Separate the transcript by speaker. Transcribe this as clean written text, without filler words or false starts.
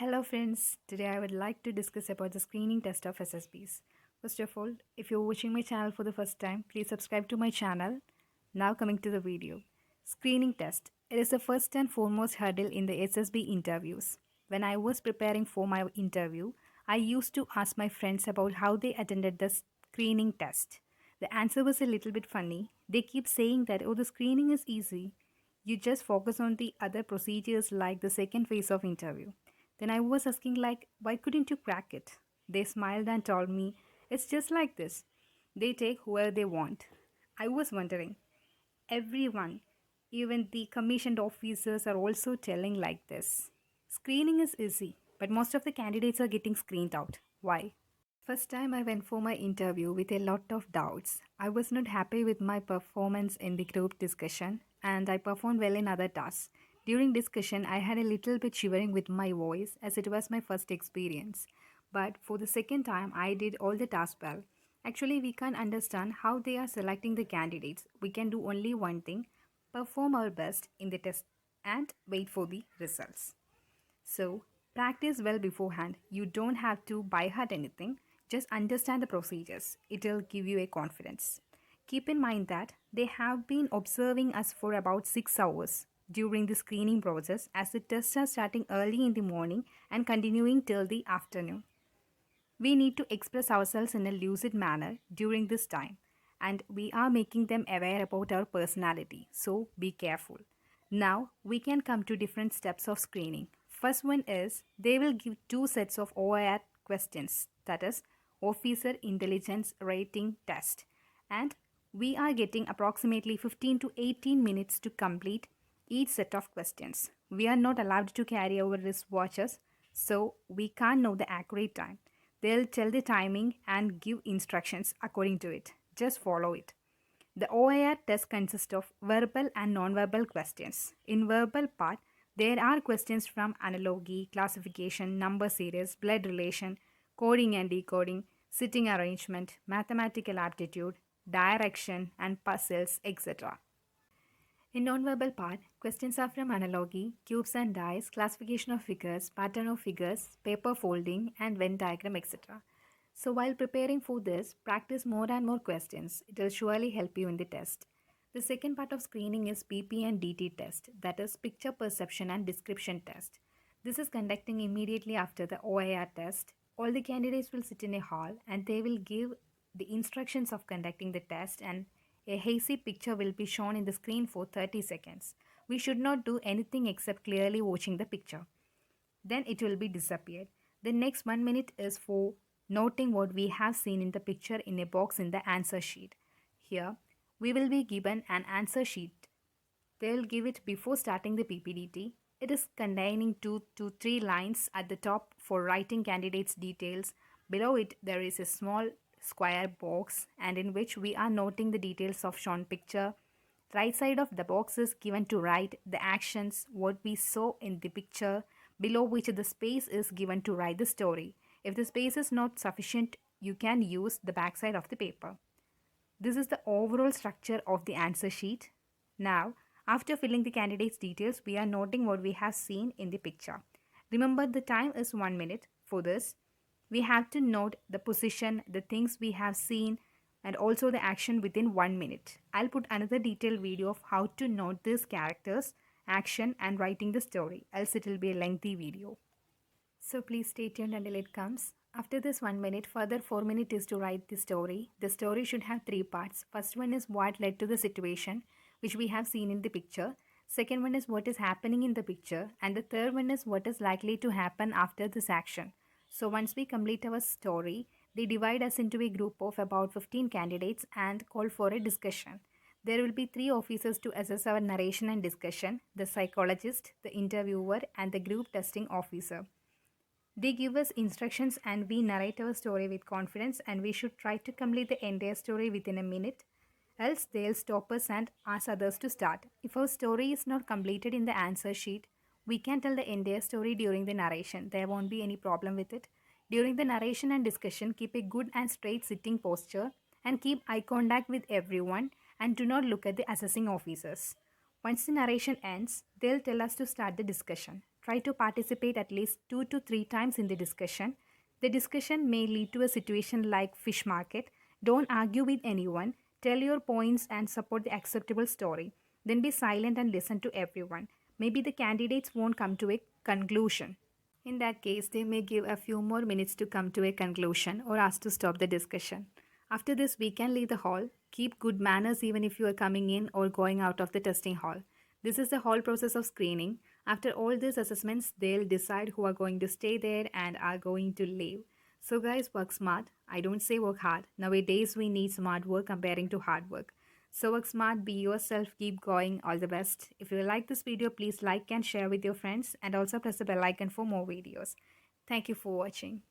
Speaker 1: Hello friends, today I would like to discuss about the screening test of SSBs. First of all, if you're watching my channel for the first time, please subscribe to my channel. Now coming to the video. Screening test. It is the first and foremost hurdle in the SSB interviews. When I was preparing for my interview, I used to ask my friends about how they attended the screening test. The answer was a little bit funny. They keep saying that, oh, the screening is easy. You just focus on the other procedures like the second phase of interview. Then I was asking like, why couldn't you crack it? They smiled and told me, it's just like this. They take whoever they want. I was wondering, everyone, even the commissioned officers are also telling like this. Screening is easy, but most of the candidates are getting screened out. Why? First time I went for my interview with a lot of doubts. I was not happy with my performance in the group discussion and I performed well in other tasks. During discussion, I had a little bit shivering with my voice as it was my first experience. But for the second time, I did all the tasks well. Actually, we can't understand how they are selecting the candidates. We can do only one thing, perform our best in the test and wait for the results. So, practice well beforehand. You don't have to by heart anything. Just understand the procedures. It'll give you a confidence. Keep in mind that they have been observing us for about 6 hours during the screening process as the tests are starting early in the morning and continuing till the afternoon. We need to express ourselves in a lucid manner during this time and we are making them aware about our personality, so be careful. Now we can come to different steps of screening. First one is they will give two sets of OIR questions, that is Officer Intelligence Rating Test, and we are getting approximately 15 to 18 minutes to complete each set of questions. We are not allowed to carry our wristwatches, so we can't know the accurate time. They'll tell the timing and give instructions according to it. Just follow it. The OIR test consists of verbal and non-verbal questions. In verbal part, there are questions from analogy, classification, number series, blood relation, coding and decoding, sitting arrangement, mathematical aptitude, direction and puzzles, etc. In nonverbal part, questions are from analogy, cubes and dice, classification of figures, pattern of figures, paper folding, and Venn diagram, etc. So while preparing for this, practice more and more questions. It will surely help you in the test. The second part of screening is PP and DT test, that is picture perception and description test. This is conducting immediately after the OIR test. All the candidates will sit in a hall and they will give the instructions of conducting the test and a hazy picture will be shown in the screen for 30 seconds. We should not do anything except clearly watching the picture. Then it will be disappeared. The next 1 minute is for noting what we have seen in the picture in a box in the answer sheet. Here, we will be given an answer sheet. They will give it before starting the PPDT. It is containing 2 to 3 lines at the top for writing candidates' details. Below it, there is a small square box and in which we are noting the details of shown picture. Right side of the box is given to write the actions, what we saw in the picture, below which the space is given to write the story. If the space is not sufficient, you can use the back side of the paper. This is the overall structure of the answer sheet. Now, after filling the candidate's details, we are noting what we have seen in the picture. Remember, the time is 1 minute. For this, we have to note the position, the things we have seen, and also the action within 1 minute. I'll put another detailed video of how to note these characters, action, and writing the story, else it will be a lengthy video. So please stay tuned until it comes. After this 1 minute, further 4 minutes is to write the story. The story should have 3 parts. First one is what led to the situation, which we have seen in the picture. Second one is what is happening in the picture. And the third one is what is likely to happen after this action. So once we complete our story, they divide us into a group of about 15 candidates and call for a discussion. There will be 3 officers to assess our narration and discussion, the psychologist, the interviewer, and the group testing officer. They give us instructions and we narrate our story with confidence and we should try to complete the entire story within a minute. Else they'll stop us and ask others to start. If our story is not completed in the answer sheet, we can tell the entire story during the narration. There won't be any problem with it. During the narration and discussion, keep a good and straight sitting posture and keep eye contact with everyone and do not look at the assessing officers. Once the narration ends, they'll tell us to start the discussion. Try to participate at least 2 to 3 times in the discussion. The discussion may lead to a situation like fish market. Don't argue with anyone. Tell your points and support the acceptable story. Then be silent and listen to everyone. Maybe the candidates won't come to a conclusion. In that case, they may give a few more minutes to come to a conclusion or ask to stop the discussion. After this, we can leave the hall. Keep good manners even if you are coming in or going out of the testing hall. This is the whole process of screening. After all these assessments, they'll decide who are going to stay there and are going to leave. So guys, work smart. I don't say work hard. Nowadays, we need smart work comparing to hard work. So work smart, be yourself, keep going, all the best. If you like this video, please like and share with your friends and also press the bell icon for more videos. Thank you for watching.